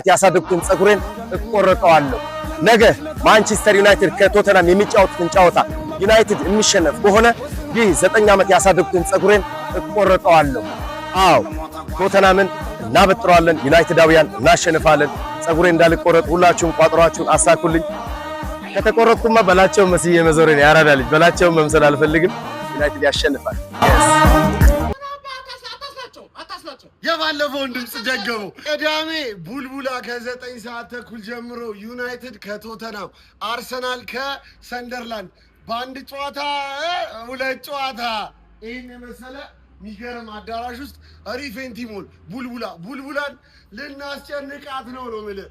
ያሳደግኩትን ጸጉሬን እቆረጠዋለሁ። ነገ ማንቸስተር ዩናይትድ ከቶተናም የሚጫወቱትን ጨዋታ ዩናይትድ የሚሸነፍ ከሆነ ይህ 9 ዓመት ያሳደግኩትን ጸጉሬን እቆረጠዋለሁ። አዎ ቶተናምን እናበጥረዋለን፣ ዩናይትዳውያን እናሸንፋለን። ጸጉሬ እንዳልቆረጥ ሁላችሁም ቋጥሯችሁን አሳኩልኝ። ከተቆረጥኩማ በላቸው መስዬ መዞሬን ያራዳልኝ። በላቸው መምሰል አልፈልግም። ዩናይትድ ያሸንፋል። የባለፈውን ድምጽ ደገሙ። ቅዳሜ ቡልቡላ ከ9 ሰዓት ተኩል ጀምሮ ዩናይትድ ከቶተናም፣ አርሰናል ከሰንደርላንድ በአንድ ጨዋታ 2 ጨዋታ ይህን የመሰለ ሚገርም አዳራሽ ውስጥ ሪፌንቲ ሞል ቡልቡላን ልናስጨንቃት ነው የምልህ።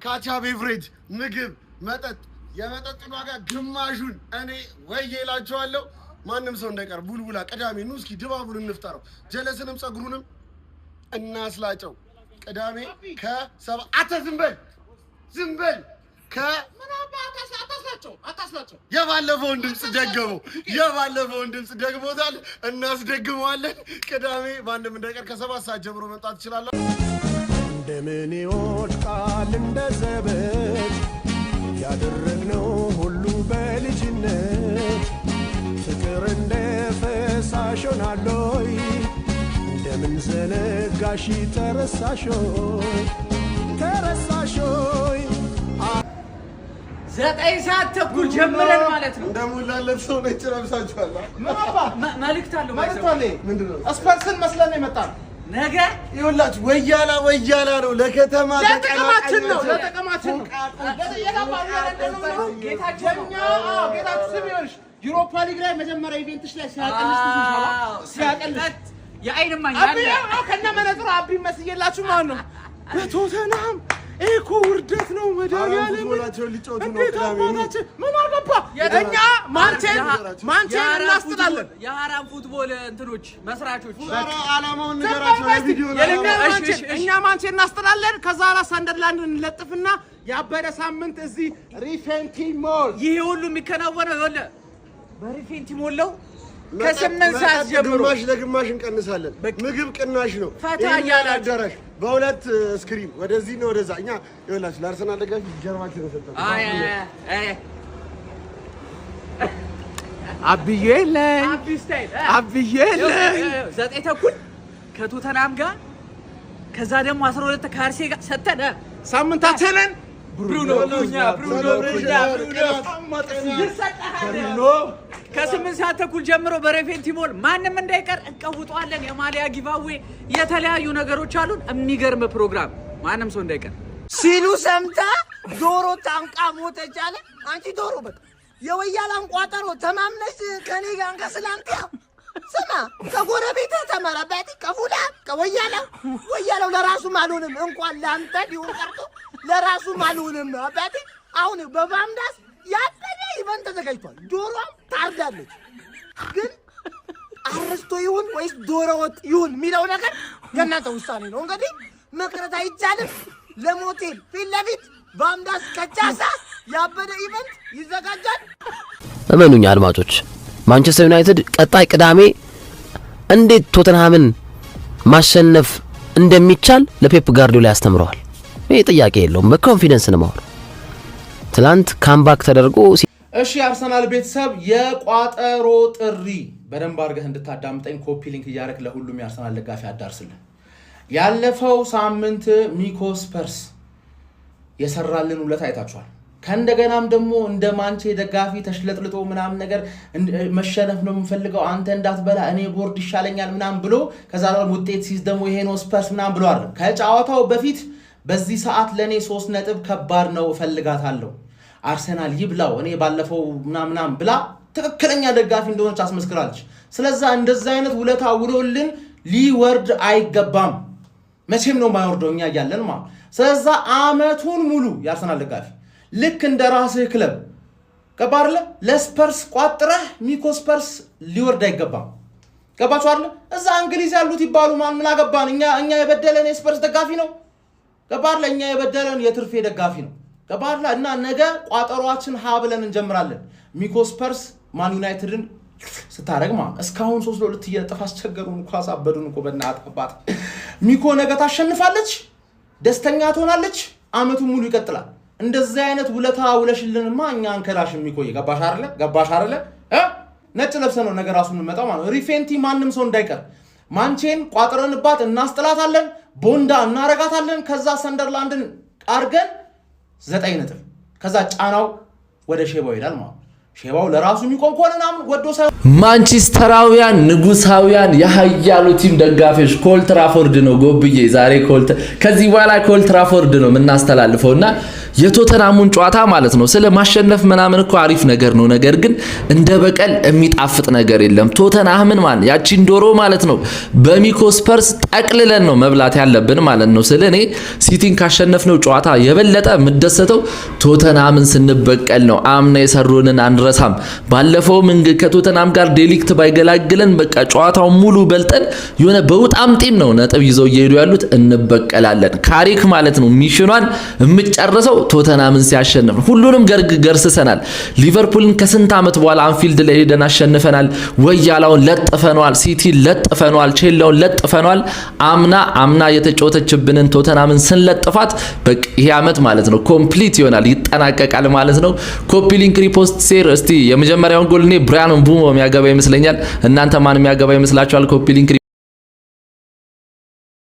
ካቻ ቤቭሬጅ ምግብ መጠጥ የመጠጡን ዋጋ ግማሹን እኔ ወዬ እላቸዋለሁ። ማንም ሰው እንዳይቀር ቡልቡላ ቅዳሜ ኑ እስኪ ድባቡን እንፍጠረው። ጀለስንም ጸጉሩንም እናስላጨው። ቅዳሜ ከ7 አተ ዝም በል አታስላቸው። የባለፈውን ድምጽ ደግሞታል። እናስደግመዋለን። ቅዳሜ በአንድም እንዳይቀር ከ7 ሰዓት ጀምሮ መምጣት ትችላላችሁ። እንደምን ይወድቃል እንደ ዘበት ያደረግነው ሁሉ በልጅነት ፍቅር እንደ ፈሳሽ ሆናለይ እንደምን ዘነጋሽ ተረሳሾይ 9 ሰዓት ተኩል ጀምረን ማለት ነው። እንደሙላለት ሰው ነጭ ለብሳችኋል። መልእክት አለው። ምንድነው? ስፐርስን መስለን የመጣን ነገ ይኸውላችሁ ወያላ ነው። ለከተማ ለተቀማችን ነው። ጌታችን ስሚዮሽ ዩሮፓ ሊግ ላይ መጀመሪያ ኢቨንትሽ ላይ ሲያቀልስ የአይን ማኛ ከነ መነጽሩ አቢ መስየላችሁ ማለት ነው። በቶተናም እኮ ውርደት ነው። መዳሪያለም ሊጮቱ ነው። ቅዳሜ ምን አገባ? እኛ ማንቼን እናስጥላለን። የሐራም ፉትቦል እንትኖች መስራቾች አላማውን ንገራቸው። ለቪዲዮ ነው። እኛ ማንቼን እናስጥላለን። ከዛ ሰንደርላንድ እንለጥፍና ያበደ ሳምንት እዚህ ሪፌንቲ ሞል ይሄ ሁሉ የሚከናወነው ይኸውልህ በሪፌንቲ ሞል ነው። ከ8 ሰዓት ጀምሮ ግማሽ ለግማሽ እንቀንሳለን። ምግብ ቅናሽ ነው። ፈታ ያላችሁ አዳራሽ በሁለት ስክሪን ወደዚህ ነው ወደዛ። እኛ ይኸውላችሁ ለአርሰናል ደጋፊ ጀርባችን ነው ሰጣው። አብዬ 9 ተኩል ከቶተናም ጋር ከዛ ደግሞ 12 ከአርሴ ጋር ሰተነ ሳምንታችንን ብሩኖ ከ8 ሰዓት ተኩል ጀምሮ በሬፌንቲ ሞል ማንም እንዳይቀር እንቀውጠዋለን። የማሊያ ጊቫዌ የተለያዩ ነገሮች አሉን። የሚገርም ፕሮግራም ማንም ሰው እንዳይቀር ሲሉ ሰምታ ዶሮ ታንቃ ሞተች አለ። አንቺ ዶሮ በቃ የወያላን ቋጠሮ ተማምነሽ ከኔ ጋር አንከስላንተ ስማ ከጎረቤት ተመረበት ከፉላ ወያላው ለራሱ ማሉንም እንኳን ላንተ ሊሆን ቀርቶ ለራሱ ማሉንም አባቴ አሁን በቫምዳስ ያበደ ኢቨንት ተዘጋጅቷል። ዶሮም ታርዳለች። ግን አርስቶ ይሁን ወይስ ዶሮ ወጥ ይሁን የሚለው ነገር የእናንተ ውሳኔ ነው። እንግዲህ መቅረት አይቻልም። ለሞቴል ፊት ለፊት ቫምዳስ ከቻሳ ያበደ ኢቨንት ይዘጋጃል። እመኑኝ አድማጮች፣ ማንቸስተር ዩናይትድ ቀጣይ ቅዳሜ እንዴት ቶተንሃምን ማሸነፍ እንደሚቻል ለፔፕ ጋርዲዮላ ያስተምረዋል። ይሄ ጥያቄ የለውም። በኮንፊደንስ ነው ማወር። ትላንት ካምባክ ተደርጎ እሺ አርሰናል ቤተሰብ የቋጠሮ ጥሪ በደንብ አድርገህ እንድታዳምጠኝ ኮፒ ሊንክ እያደረክ ለሁሉም የአርሰናል ደጋፊ አዳርስልህ። ያለፈው ሳምንት ሚኮ ስፐርስ የሰራልን ውለታ አይታችኋል። ከእንደገናም ደግሞ እንደ ማንቼ ደጋፊ ተሽለጥልጦ ምናምን ነገር መሸነፍ ነው የምፈልገው አንተ እንዳትበላ እኔ ቦርድ ይሻለኛል ምናምን ብሎ ከዛ ደግሞ ውጤት ሲዝ ደግሞ ይሄ ነው ስፐርስ ምናምን ብሎ አይደል ከጨዋታው በፊት በዚህ ሰዓት ለኔ 3 ነጥብ ከባድ ነው እፈልጋታለሁ አርሰናል ይብላው እኔ ባለፈው ምናምን ብላ ትክክለኛ ደጋፊ እንደሆነች አስመስክራለች። ስለዛ እንደዛ አይነት ውለታ ውሎልን ሊወርድ አይገባም። መቼም ነው ማይወርደው እኛ ያያለን ማለት። ስለዛ አመቱን ሙሉ የአርሰናል ደጋፊ ልክ እንደ ራስህ ክለብ ገባርለ ለስፐርስ ቋጥረህ ሚኮ ስፐርስ ሊወርድ አይገባም። ገባችሁ አይደል? እዛ እንግሊዝ ያሉት ይባሉ ማን ምን አገባን እኛ የበደለን የስፐርስ ደጋፊ ነው። ገባርለ እኛ የበደለን የትርፌ ደጋፊ ነው። ገባርለ እና ነገ ቋጠሯችን ሀ ብለን እንጀምራለን። ሚኮ ስፐርስ ማን ዩናይትድን ስታረግ ማለት እስካሁን 3-2 እየጠፋ አስቸገሩን ኳስ አበዱን እኮ በእናት አባት ሚኮ ነገ ታሸንፋለች ደስተኛ ትሆናለች። አመቱ ሙሉ ይቀጥላል። እንደዚህ አይነት ውለታ ውለሽልንማ እኛ አንከላሽ የሚቆይ ገባሽ አይደለ? ነጭ ለብሰ ነው ነገር ራሱ የምንመጣው ማለት ነው። ሪፌንቲ ማንም ሰው እንዳይቀር ማንቼን ቋጥረንባት እናስጥላታለን፣ ቦንዳ እናረጋታለን። ከዛ ሰንደርላንድን አርገን 9 ነጥብ ከዛ ጫናው ወደ ሼባው ይሄዳል ማለት ነው። ሼባው ለራሱ የሚቆም ከሆነና ወዶ ሳይሆን ማንቸስተራውያን ንጉሳውያን የሀያሉ ቲም ደጋፊዎች ኮልትራፎርድ ነው ጎብዬ ዛሬ ከዚህ በኋላ ኮልትራፎርድ ነው የምናስተላልፈውና የቶተናሙን ጨዋታ ማለት ነው። ስለ ማሸነፍ ምናምን እኮ አሪፍ ነገር ነው። ነገር ግን እንደ በቀል የሚጣፍጥ ነገር የለም። ቶተናምን ማን ያቺን ዶሮ ማለት ነው በሚኮ ስፐርስ ጠቅልለን ነው መብላት ያለብን ማለት ነው። ስለ እኔ ሲቲን ካሸነፍነው ጨዋታ የበለጠ የምደሰተው ቶተናምን ስንበቀል ነው። አምና የሰሩንን አንረሳም። ባለፈው ምን ከቶተናም ጋር ዴሊክት ባይገላግለን በቃ ጨዋታው ሙሉ በልጠን የሆነ በውጣም ጢም ነው ነጥብ ይዘው እየሄዱ ያሉት። እንበቀላለን ካሪክ ማለት ነው ሚሽኗን የምጨርሰው ቶተናምን ሲያሸንፍ ሁሉንም ገርስሰናል። ሊቨርፑልን ከስንት ዓመት በኋላ አንፊልድ ላይ ሄደን አሸንፈናል። ወያላውን ለጥፈናል፣ ሲቲ ለጥፈናል፣ ቼልሲውን ለጥፈናል። አምና የተጫወተችብንን ቶተናምን ስንለጥፋት በቃ ይሄ ዓመት ማለት ነው ኮምፕሊት ይሆናል ይጠናቀቃል ማለት ነው። ኮፒ ሊንክ ሪፖስት ሼር። እስቲ የመጀመሪያውን ጎል እኔ ብራያን ምቡሞ የሚያገባ ይመስለኛል። እናንተ ማን የሚያገባ ይመስላችኋል? ኮፒ ሊንክ